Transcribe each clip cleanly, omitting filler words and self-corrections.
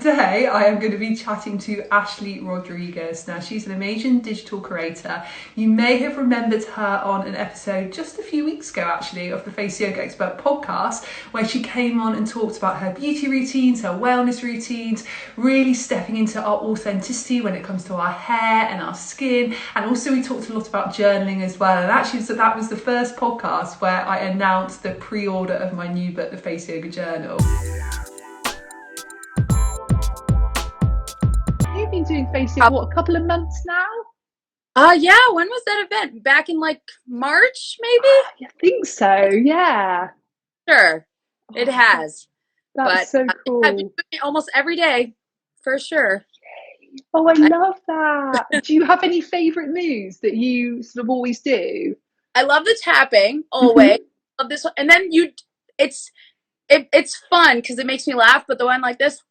today I am going to be chatting to Ashley Rodriguez. Now, she's an amazing digital creator. You may have remembered her on an episode just a few weeks ago, actually, of the Face Yoga Expert podcast, where she came on and talked about her beauty routines, her wellness routines, really stepping into our authenticity when it comes to our hair and our skin. And also we talked a lot about journaling as well. And actually, so that was the first podcast where I announced the pre-order of my new book, The Face Yoga Journal. You've been doing face yoga, what, a couple of months now? Yeah, when was that event? Back in like March, maybe? I think so, yeah. Sure, it has. That's so cool. I've been doing it almost every day, for sure. Oh, I love that. Do you have any favourite moves that you sort of always do? I love the tapping, always. Love this one. And then it's fun because it makes me laugh, but the one like this.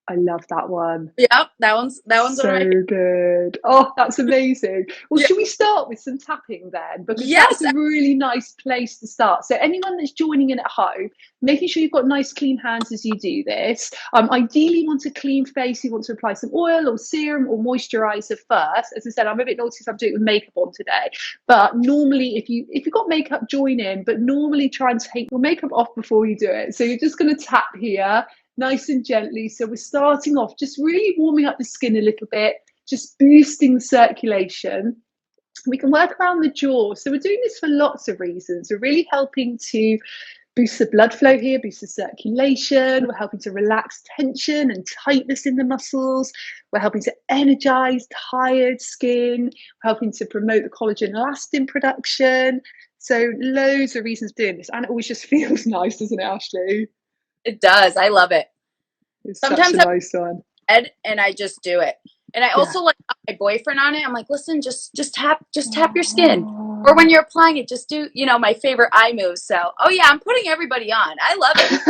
I love that one. Yep, that one's so good. Oh, that's amazing. Well, should we start with some tapping then? Because that's a really nice place to start. So anyone that's joining in at home, making sure you've got nice clean hands as you do this. Ideally, you want a clean face. You want to apply some oil or serum or moisturizer first. As I said, I'm a bit naughty, so I'm doing it with makeup on today. But normally, if you've got makeup, join in. But normally, try and take your makeup off before you do it. So you're just going to tap here, nice and gently. So we're starting off just really warming up the skin a little bit, just boosting the circulation. We can work around the jaw. So we're doing this for lots of reasons. We're really helping to boost the blood flow here, boost the circulation. We're helping to relax tension and tightness in the muscles. We're helping to energize tired skin. We're helping to promote the collagen and elastin production. So loads of reasons doing this. And it always just feels nice, doesn't it, Ashley? It does. I love it. It's sometimes such a nice one. And I just do it. And I also like my boyfriend on it. I'm like, listen, just tap your skin. Or when you're applying it, just do, my favorite eye moves. So, I'm putting everybody on. I love it.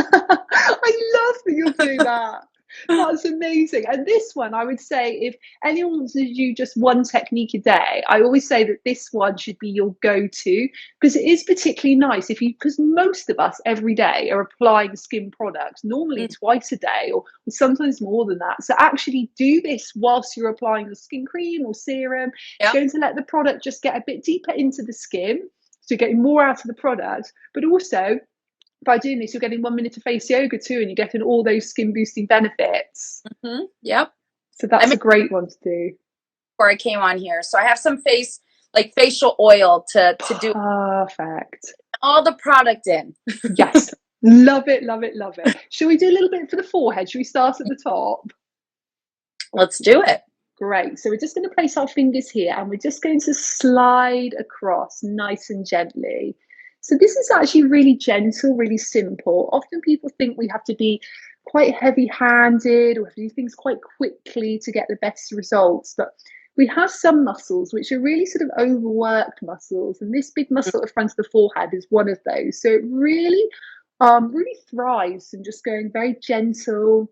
I love that you'll do that. That's amazing. And this one, I would say, if anyone wants to do just one technique a day, I always say that this one should be your go-to, because it is particularly nice because most of us every day are applying skin products, normally twice a day or sometimes more than that. So actually do this whilst you're applying the skin cream or serum. It's going to let the product just get a bit deeper into the skin, so you're getting more out of the product, but also by doing this, you're getting 1 minute of face yoga too, and you're getting all those skin boosting benefits. Yep. So that's a great one to do. Before I came on here, so I have some facial oil to do. Perfect. All the product in. Yes. Love it, love it, love it. Shall we do a little bit for the forehead? Shall we start at the top? Let's do it. Great. So we're just going to place our fingers here, and we're just going to slide across nice and gently. So this is actually really gentle, really simple. Often people think we have to be quite heavy-handed or have to do things quite quickly to get the best results. But we have some muscles which are really sort of overworked muscles. And this big muscle at the front of the forehead is one of those. So it really, really thrives in just going very gentle,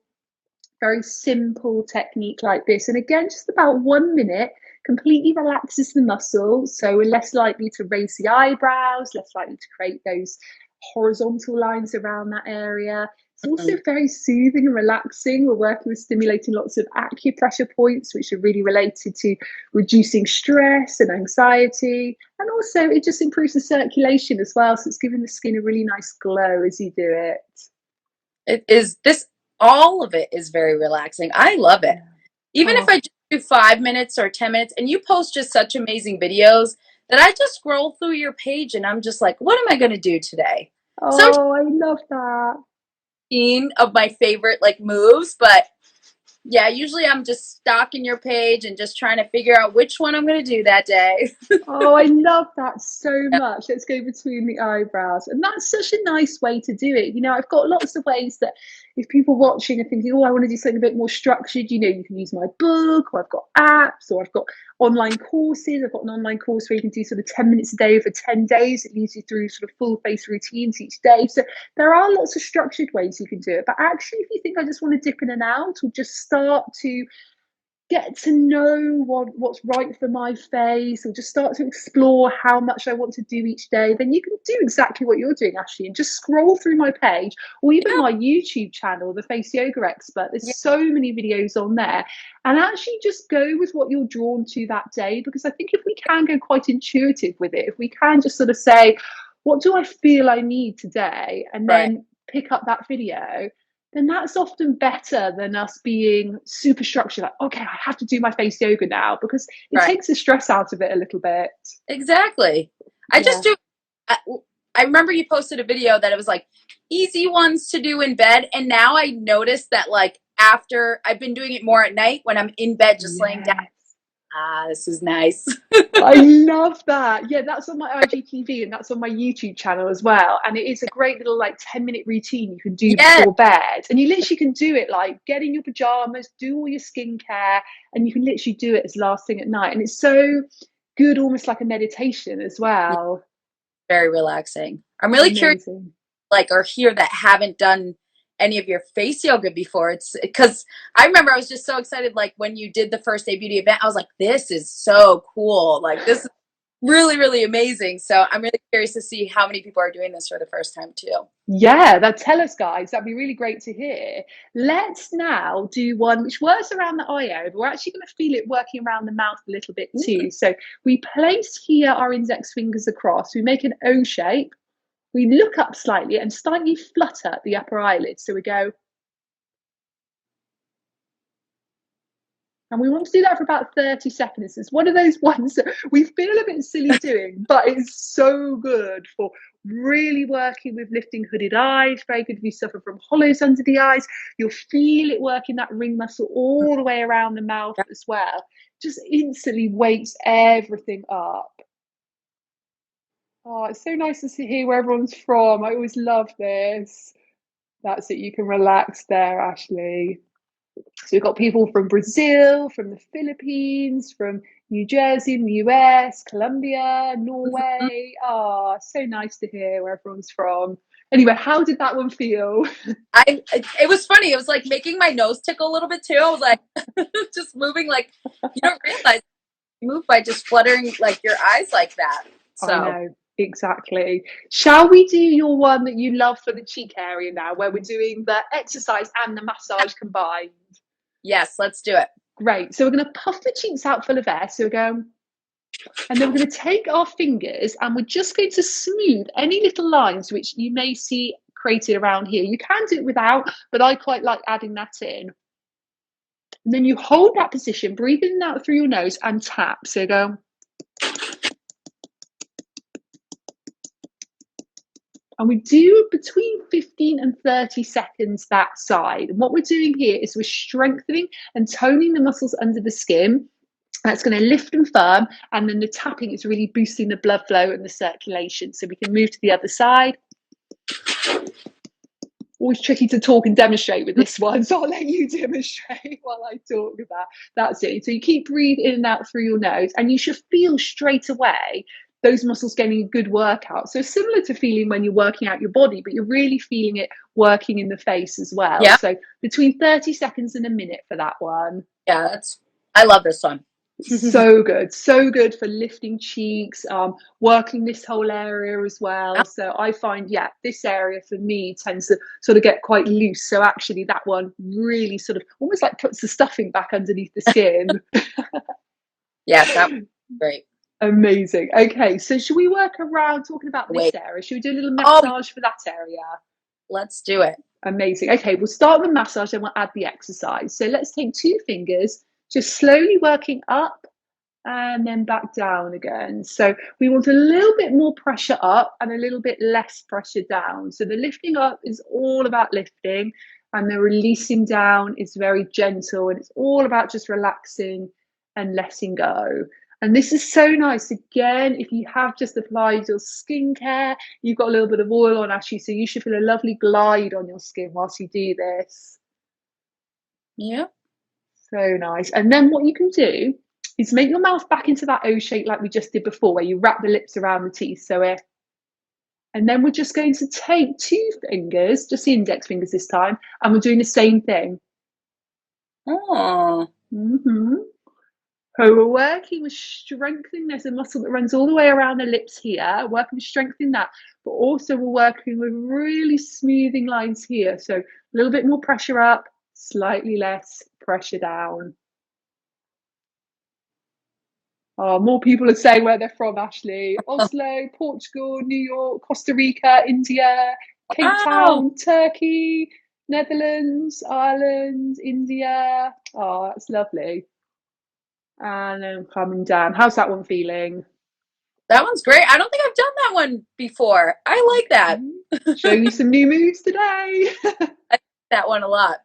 very simple technique like this. And again, just about 1 minute, completely relaxes the muscles, so we're less likely to raise the eyebrows, less likely to create those horizontal lines around that area. It's also very soothing and relaxing. We're working with stimulating lots of acupressure points, which are really related to reducing stress and anxiety, and also it just improves the circulation as well, so it's giving the skin a really nice glow as you do it. All of it is very relaxing. I love it. Even if I just do 5 minutes or 10 minutes, and you post just such amazing videos that I just scroll through your page and I'm just like, what am I going to do today? Oh, I love that. Of my favorite moves, but yeah, usually I'm just stalking your page and just trying to figure out which one I'm going to do that day. Oh, I love that so much. Let's go between the eyebrows. And that's such a nice way to do it. I've got lots of ways that if people watching are thinking, I want to do something a bit more structured, you can use my book, or I've got apps, or I've got online courses. I've got an online course where you can do sort of 10 minutes a day over 10 days. It leads you through sort of full face routines each day. So there are lots of structured ways you can do it. But actually, if you think I just want to dip in and out, or just start to get to know what's right for my face, or just start to explore how much I want to do each day, then you can do exactly what you're doing, Ashley, and just scroll through my page or even my YouTube channel, The Face Yoga Expert. There's so many videos on there, and actually just go with what you're drawn to that day, because I think if we can go quite intuitive with it, if we can just sort of say, what do I feel I need today, and then pick up that video, then that's often better than us being super structured, like, okay, I have to do my face yoga now, because it takes the stress out of it a little bit. Exactly. I just do. I remember you posted a video that it was like easy ones to do in bed. And now I noticed that, like, after I've been doing it more at night when I'm in bed, just laying down. This is nice. I love that. Yeah, that's on my IGTV and that's on my YouTube channel as well. And it is a great little like 10-minute routine you can do before bed. And you literally can do it like get in your pajamas, do all your skincare, and you can literally do it as last thing at night. And it's so good, almost like a meditation as well. Very relaxing. I'm really curious, like, or here that haven't done any of your face yoga before. It's because I remember I was just so excited, like when you did the first day beauty event, I was like, this is so cool, like this is really, really amazing. So I'm really curious to see how many people are doing this for the first time too. Tell us, guys. That'd be really great to hear. Let's now do one which works around the eye area, but we're actually going to feel it working around the mouth a little bit too. So we place here our index fingers across, we make an O shape. We look up slightly and slightly flutter the upper eyelids. So we go. And we want to do that for about 30 seconds. It's one of those ones that we feel a bit silly doing, but it's so good for really working with lifting hooded eyes. Very good if you suffer from hollows under the eyes. You'll feel it working that ring muscle all the way around the mouth as well. Just instantly wakes everything up. Oh, it's so nice to hear where everyone's from. I always love this. That's it. You can relax there, Ashley. So we've got people from Brazil, from the Philippines, from New Jersey in the US, Colombia, Norway. Oh, so nice to hear where everyone's from. Anyway, how did that one feel? It was funny. It was like making my nose tickle a little bit too. I was like just moving, like you don't realize you move by just fluttering like your eyes like that. So I know. Exactly. Shall we do your one that you love for the cheek area now, where we're doing the exercise and the massage combined? Yes, let's do it. Great. So we're going to puff the cheeks out full of air. So we're going, and then we're going to take our fingers and we're just going to smooth any little lines which you may see created around here. You can do it without, but I quite like adding that in. And then you hold that position, breathe in and out through your nose and tap. So go. And we do between 15 and 30 seconds that side. And what we're doing here is we're strengthening and toning the muscles under the skin. That's going to lift and firm. And then the tapping is really boosting the blood flow and the circulation. So we can move to the other side. Always tricky to talk and demonstrate with this one. So I'll let you demonstrate while I talk about. That's it. So you keep breathing in and out through your nose. And you should feel straight away those muscles getting a good workout. So similar to feeling when you're working out your body, but you're really feeling it working in the face as well. Yeah. So between 30 seconds and a minute for that one. Yeah, I love this one. So good for lifting cheeks, working this whole area as well. So I find, this area for me tends to sort of get quite loose. So actually that one really sort of almost like puts the stuffing back underneath the skin. Yes, that was great. Amazing. Okay, so should we work around talking about this area? Should we do a little massage for that area? Let's do it. Amazing. Okay, we'll start with massage and we'll add the exercise. So let's take 2 fingers, just slowly working up and then back down again. So we want a little bit more pressure up and a little bit less pressure down. So the lifting up is all about lifting and the releasing down is very gentle, and it's all about just relaxing and letting go. And this is so nice. Again, if you have just applied your skincare, you've got a little bit of oil on, Ashley, so you should feel a lovely glide on your skin whilst you do this. Yeah. So nice. And then what you can do is make your mouth back into that O shape like we just did before, where you wrap the lips around the teeth. And then we're just going to take 2 fingers, just the index fingers this time, and we're doing the same thing. Oh. Mm-hmm. So we're working with strengthening. There's a muscle that runs all the way around the lips here, working with strengthening that, but also we're working with really smoothing lines here. So a little bit more pressure up, slightly less pressure down. Oh, more people are saying where they're from, Ashley. Oslo, Portugal, New York, Costa Rica, India, Cape Wow. Town, Turkey, Netherlands, Ireland, India. Oh, that's lovely. And then coming down. How's that one feeling? That one's great. I don't think I've done that one before. I like that. Showing you some new moves today. I like that one a lot.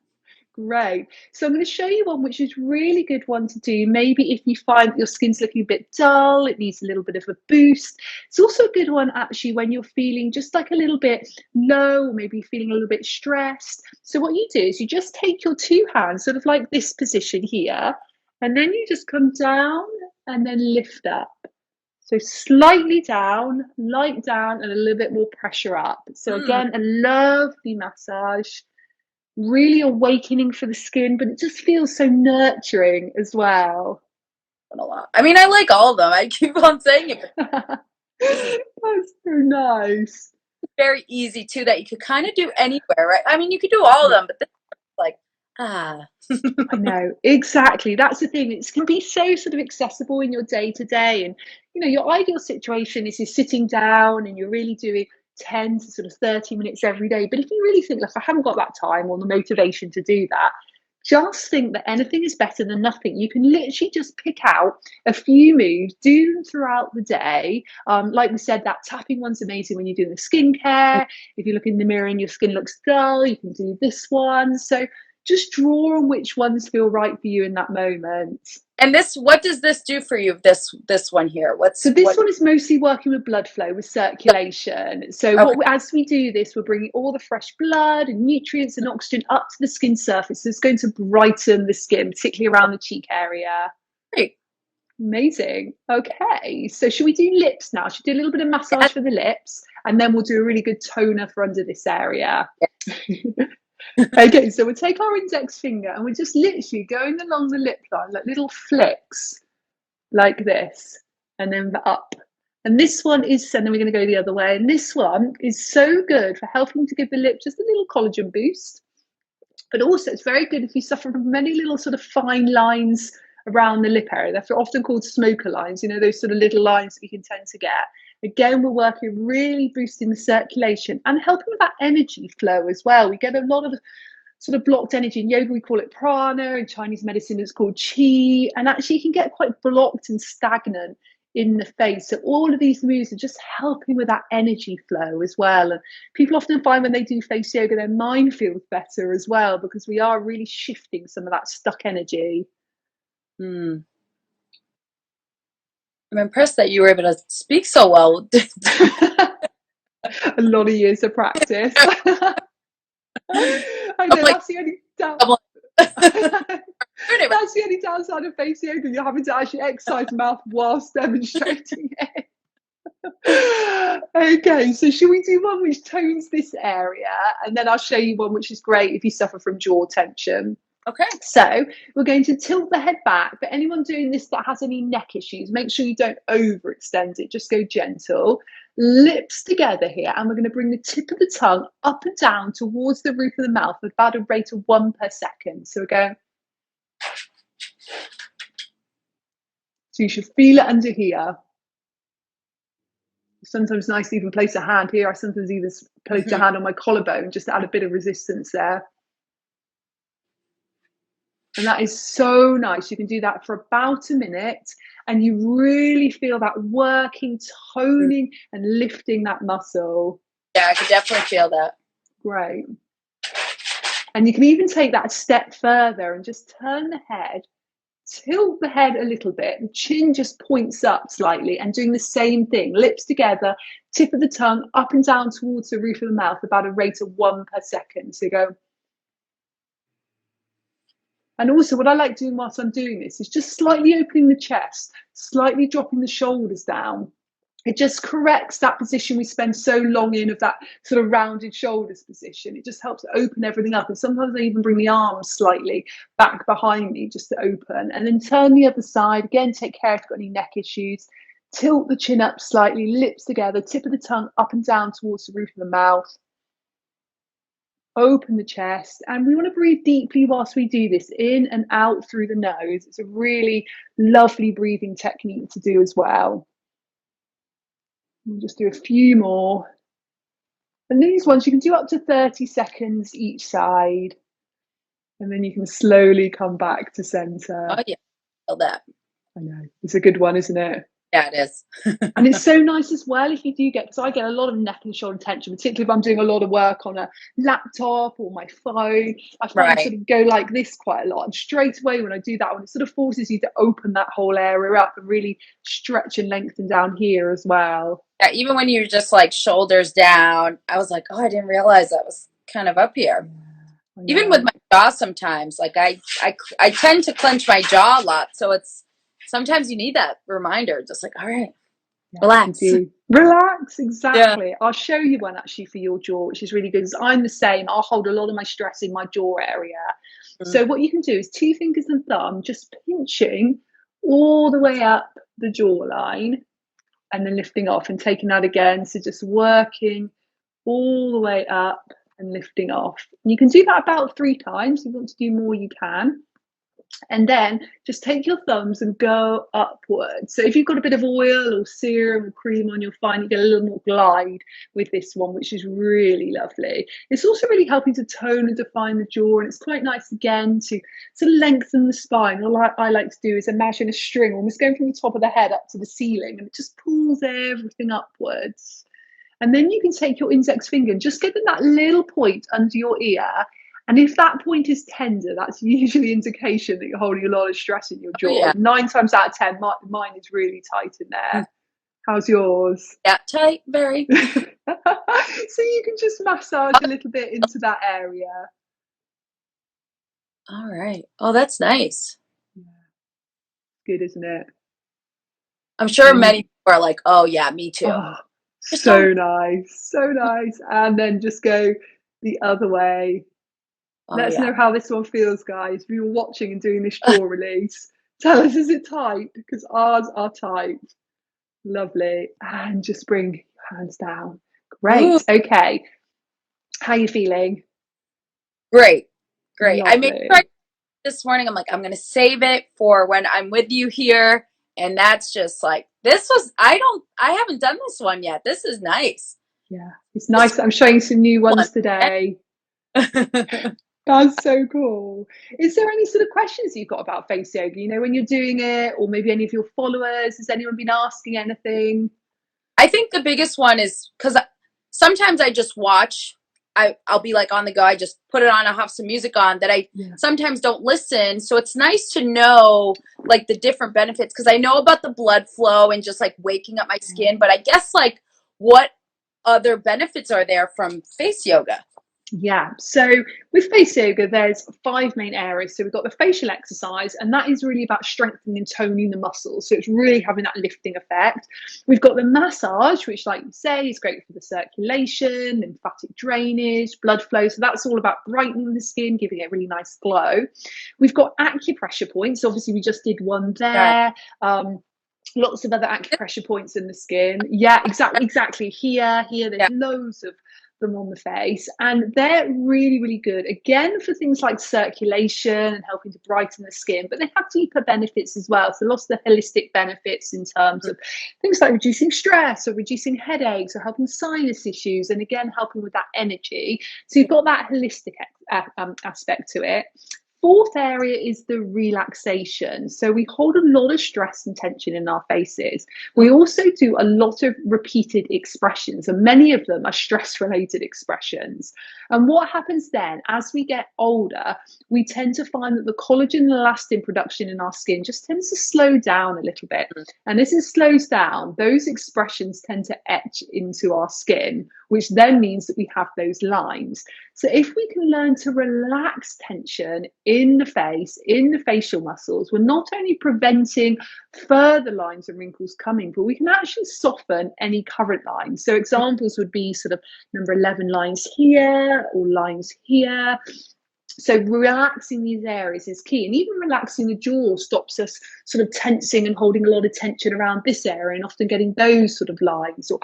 Great. So I'm going to show you one which is really good one to do. Maybe if you find that your skin's looking a bit dull, it needs a little bit of a boost. It's also a good one actually when you're feeling just like a little bit low, or maybe feeling a little bit stressed. So what you do is you just take your two hands, sort of like this position here, and then you just come down and then lift up. So slightly down, light down, and a little bit more pressure up. So again, a lovely massage. Really awakening for the skin, but it just feels so nurturing as well. A lot. I mean, I like all of them. I keep on saying it. That's so nice. It's very easy too that you could kind of do anywhere, right? I mean, you could do all of them, but then it's like, I know, exactly. That's the thing. It can be so sort of accessible in your day to day. And, you know, your ideal situation is you're sitting down and you're really doing 10 to sort of 30 minutes every day. But if you really think, like, I haven't got that time or the motivation to do that, just think that anything is better than nothing. You can literally just pick out a few moves, do them throughout the day. Like we said, that tapping one's amazing when you're doing the skincare. If you look in the mirror and your skin looks dull, you can do this one. So just draw on which ones feel right for you in that moment. and this, what does this do for you? This one here. So this one is mostly working with blood flow, with circulation. So as we do this, we're bringing all the fresh blood and nutrients and oxygen up to the skin surface. So it's going to brighten the skin, particularly around the cheek area. Great. Amazing. Okay, so should we do lips now? Should we do a little bit of massage for the lips, and then we'll do a really good toner for under this area. Okay, so we'll take our index finger and we're just literally going along the lip line, like little flicks, like this, and then up. And this one is, and then we're going to go the other way. And this one is so good for helping to give the lip just a little collagen boost. But also it's very good if you suffer from many little sort of fine lines around the lip area. They're often called smoker lines, you know, those sort of little lines that you can tend to get. Again, we're working really boosting the circulation and helping with that energy flow as well. We get a lot of sort of blocked energy. In yoga, we call it prana. In Chinese medicine, it's called qi. And actually, you can get quite blocked and stagnant in the face. So all of these moves are just helping with that energy flow as well. And people often find when they do face yoga, their mind feels better as well, because we are really shifting some of that stuck energy. I'm impressed that you were able to speak so well. A lot of years of practice. I know, that's the only that's the only downside of face yoga. You're having to actually exercise mouth whilst demonstrating it. Okay, so should we do one which tones this area, and then I'll show you one which is great if you suffer from jaw tension. Okay. So we're going to tilt the head back, but anyone doing this that has any neck issues, make sure you don't overextend it, just go gentle. Lips together here, and we're going to bring the tip of the tongue up and down towards the roof of the mouth at about a rate of 1 per second. So we're going. So you should feel it under here. Sometimes nice to even place a hand here. I sometimes even place a hand on my collarbone just to add a bit of resistance there. And that is so nice. You can do that for about a minute, and you really feel that working, toning, and lifting that muscle. Yeah, I could definitely feel that. Great. And you can even take that a step further and just turn the head, tilt the head a little bit. The chin just points up slightly, and doing the same thing. Lips together, tip of the tongue up and down towards the roof of the mouth, about a rate of 1 per second. So you go. And also what I like doing whilst I'm doing this is just slightly opening the chest, slightly dropping the shoulders down, It just corrects that position we spend so long in, of that sort of rounded shoulders position. It just helps open everything up. And sometimes I even bring the arms slightly back behind me just to open. And then turn the other side. Again, take care if you've got any neck issues. Tilt the chin up slightly, lips together, tip of the tongue up and down towards the roof of the mouth. Open the chest, and we want to breathe deeply whilst we do this, in and out through the nose. It's a really lovely breathing technique to do as well. We'll just do a few more. And these ones you can do up to 30 seconds each side. And then you can slowly come back to center. Oh, yeah. Feel that. I know. It's a good one, isn't it? Yeah, it is. And it's so nice as well if you do get, because I get a lot of neck and shoulder tension, particularly if I'm doing a lot of work on a laptop or my phone. I find I sort of go like this quite a lot. And straight away when I do that one, it sort of forces you to open that whole area up and really stretch and lengthen down here as well. Yeah, even when you're just like shoulders down, I was like, oh, I didn't realize that was kind of up here. Even with my jaw sometimes, like I tend to clench my jaw a lot. So it's, sometimes you need that reminder, just like, all right, relax. Relax, exactly. Yeah. I'll show you one actually for your jaw, which is really good, because I'm the same. I'll hold a lot of my stress in my jaw area. So what you can do is 2 fingers and thumb, just pinching all the way up the jawline and then lifting off and taking that again. So just working all the way up and lifting off. And you can do that about 3 times. If you want to do more, you can. And then just take your thumbs and go upwards. So if you've got a bit of oil or serum or cream on, you'll find you get a little more glide with this one, which is really lovely. It's also really helping to tone and define the jaw, and it's quite nice again to lengthen the spine. All I like to do is imagine a string almost going from the top of the head up to the ceiling, and it just pulls everything upwards. And then you can take your index finger and just get that little point under your ear. And if that point is tender, that's usually indication that you're holding a lot of stress in your jaw. Oh, yeah. 9 times out of 10, mine is really tight in there. How's yours? Yeah, tight, very. So you can just massage a little bit into that area. All right. Oh, that's nice. Yeah. Good, isn't it? I'm sure many people are like, oh, yeah, me too. Oh, so nice. So nice. And then just go the other way. Let us know how this one feels, guys. If you were watching and doing this jaw release, tell us, is it tight? Because ours are tight. Lovely. And just bring your hands down. Great. Ooh. Okay. How are you feeling? Great. Lovely. I made sure this morning, I'm like, I'm going to save it for when I'm with you here. And that's just like, I haven't done this one yet. This is nice. Yeah. It's nice. I'm showing some new ones today. That's so cool. Is there any sort of questions you've got about face yoga, you know, when you're doing it, or maybe any of your followers? Has anyone been asking anything? I think the biggest one is because sometimes I just watch. I'll be like on the go. I just put it on. I'll have some music on that I sometimes don't listen. So it's nice to know like the different benefits, because I know about the blood flow and just like waking up my skin. But I guess like what other benefits are there from face yoga? Yeah, so with face yoga, there's 5 main areas. So we've got the facial exercise, and that is really about strengthening and toning the muscles. So it's really having that lifting effect. We've got the massage, which, like you say, is great for the circulation, lymphatic drainage, blood flow. So that's all about brightening the skin, giving it a really nice glow. We've got acupressure points. Obviously, we just did one there. Lots of other acupressure points in the skin. Yeah, exactly. Here, there's loads of them on the face, and they're really, really good again for things like circulation and helping to brighten the skin, but they have deeper benefits as well. So lots of the holistic benefits in terms of things like reducing stress or reducing headaches or helping sinus issues, and again helping with that energy. So you've got that holistic aspect to it. 4th area is the relaxation. So we hold a lot of stress and tension in our faces. We also do a lot of repeated expressions, and many of them are stress-related expressions. And what happens then, as we get older, we tend to find that the collagen and elastin production in our skin just tends to slow down a little bit. And as it slows down, those expressions tend to etch into our skin. which then means that we have those lines. So if we can learn to relax tension in the face, in the facial muscles, we're not only preventing further lines and wrinkles coming, but we can actually soften any current lines. So examples would be sort of number 11 lines here or lines here. So relaxing these areas is key, and even relaxing the jaw stops us sort of tensing and holding a lot of tension around this area and often getting those sort of lines, or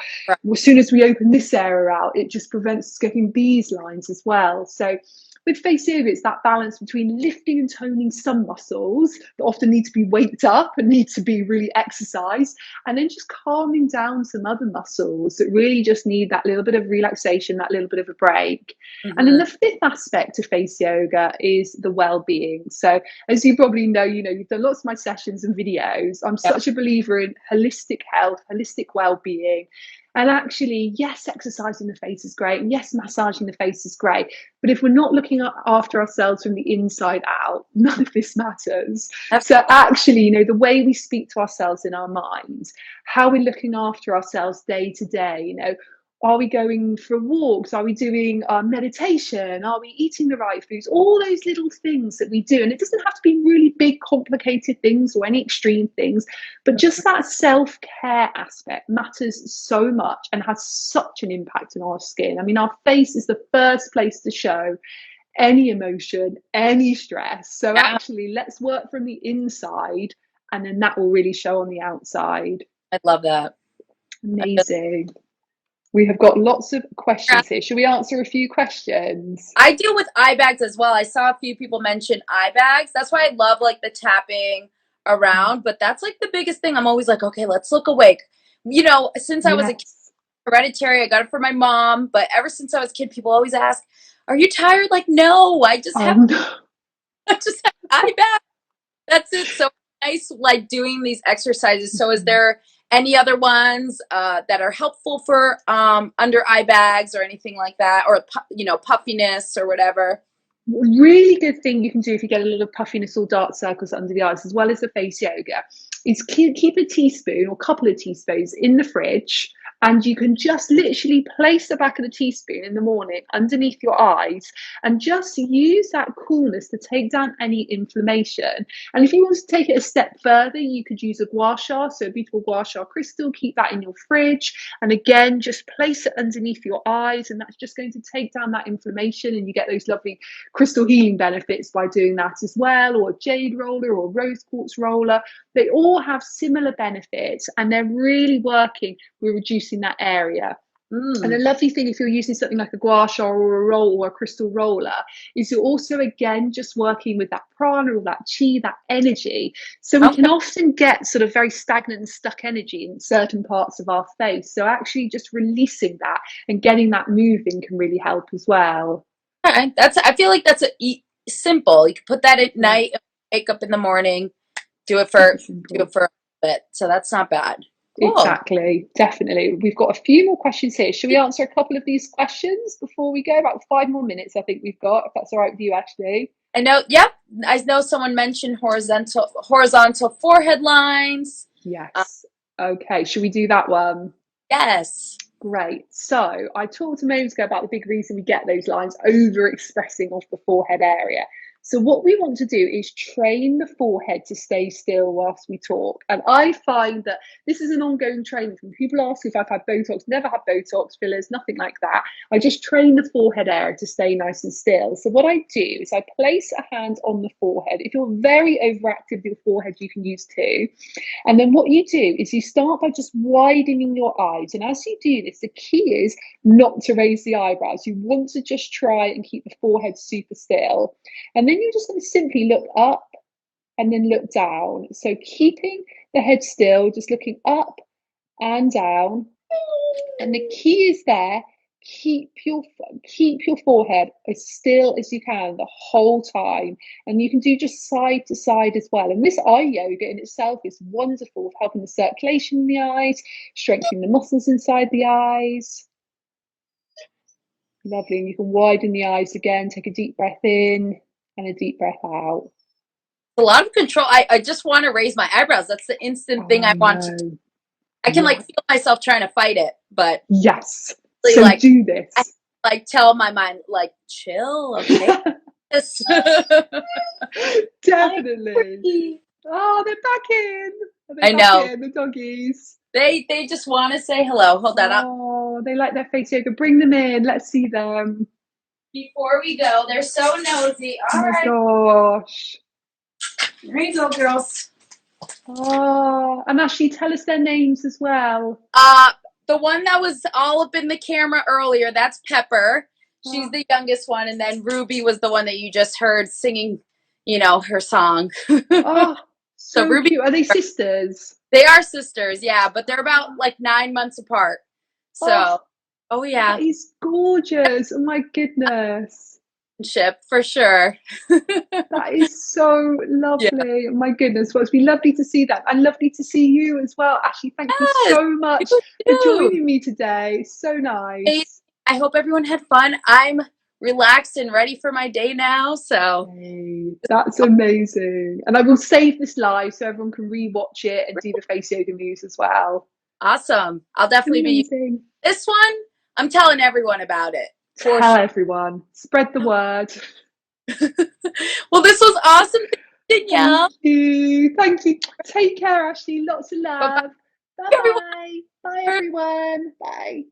as soon as we open this area out, it just prevents us getting these lines as well. So with face yoga, it's that balance between lifting and toning some muscles that often need to be waked up and need to be really exercised, and then just calming down some other muscles that really just need that little bit of relaxation, that little bit of a break. And then the fifth aspect of face yoga is the well-being. So as you probably know, you've done lots of my sessions and videos. I'm such a believer in holistic health, holistic well-being. And actually, yes, exercising the face is great. And yes, massaging the face is great. But if we're not looking after ourselves from the inside out, none of this matters. So actually, the way we speak to ourselves in our minds, how we're looking after ourselves day to day, are we going for walks? Are we doing meditation? Are we eating the right foods? All those little things that we do. And it doesn't have to be really big, complicated things or any extreme things, but just that self-care aspect matters so much and has such an impact on our skin. I mean, our face is the first place to show any emotion, any stress. So actually, let's work from the inside, and then that will really show on the outside. I love that. Amazing. We have got lots of questions here. Should we answer a few questions? I deal with eye bags as well. I saw a few people mention eye bags. That's why I love like the tapping around, but that's like the biggest thing. I'm always like, okay, let's look awake. Since I was a kid, hereditary, I got it for my mom, but ever since I was a kid, people always ask, are you tired? Like, no, I just have eye bags. That's it. So nice, like doing these exercises. So is there any other ones that are helpful for under eye bags or anything like that, or puffiness or whatever? Really good thing you can do if you get a lot of puffiness or dark circles under the eyes, as well as the face yoga, is keep a teaspoon or a couple of teaspoons in the fridge, and you can just literally place the back of the teaspoon in the morning underneath your eyes and just use that coolness to take down any inflammation. And if you want to take it a step further, you could use a gua sha, so a beautiful gua sha crystal, keep that in your fridge, and again just place it underneath your eyes, and that's just going to take down that inflammation, and you get those lovely crystal healing benefits by doing that as well. Or a jade roller or rose quartz roller, they all have similar benefits, and they're really working with reducing that area. And the lovely thing, if you're using something like a gua sha or a roll or a crystal roller, is you're also again just working with that prana or that chi, that energy. So we can often get sort of very stagnant and stuck energy in certain parts of our face. So actually just releasing that and getting that moving can really help as well. All right. I feel like that's simple. You can put that at night, wake up in the morning, do it for a bit. So that's not bad. Cool. Exactly, definitely. We've got a few more questions here. Should we answer a couple of these questions before we go? About 5 more minutes, I think we've got, if that's all right with you, Ashley. I know someone mentioned horizontal forehead lines. Yes. Okay, should we do that one? Yes. Great. So I talked a moment ago about the big reason we get those lines over expressing off the forehead area. So what we want to do is train the forehead to stay still whilst we talk. And I find that this is an ongoing training. When people ask if I've had Botox, never had Botox, fillers, nothing like that. I just train the forehead area to stay nice and still. So what I do is I place a hand on the forehead. If you're very overactive with your forehead, you can use 2. And then what you do is you start by just widening your eyes. And as you do this, the key is not to raise the eyebrows. You want to just try and keep the forehead super still. And then you're just going to simply look up and then look down. So keeping the head still, just looking up and down. And the key is there, keep your forehead as still as you can the whole time. And you can do just side to side as well. And this eye yoga in itself is wonderful for helping the circulation in the eyes, strengthening the muscles inside the eyes. Lovely. And you can widen the eyes again, take a deep breath in and a deep breath out. A lot of control. I just want to raise my eyebrows. That's the instant thing I want to do. I can like feel myself trying to fight it, but yes, really, So like, do this. I, like, tell my mind, like, chill, okay? Definitely. Oh, they're back in. Are they I back know. in, the doggies? They just want to say hello. Hold that up. Oh, they like their face yoga. Bring them in. Let's see them. Before we go, they're so nosy. All right. Oh my gosh. Here you go, girls. Oh, and Ashley, tell us their names as well. The one that was all up in the camera earlier, that's Pepper. She's the youngest one, and then Ruby was the one that you just heard singing, you know, her song. Oh, so Ruby, cute. Are they sisters? they are sisters, yeah, but they're about like 9 months apart. So, oh yeah, that is gorgeous. Oh my goodness. Ship for sure. That is so lovely. Yeah. Oh my goodness. Well, it's been lovely to see that, and lovely to see you as well. Ashley, thank you so much for joining me today. It's so nice. I hope everyone had fun. I'm relaxed and ready for my day now. So hey, that's amazing. And I will save this live so everyone can rewatch it and do the face yoga moves as well. Awesome. I'll definitely be using this one. I'm telling everyone about it. Tell everyone. Spread the word. Well, this was awesome, Danielle. Thank you. Thank you. Take care, Ashley. Lots of love. Bye-bye. Bye, everyone. Bye.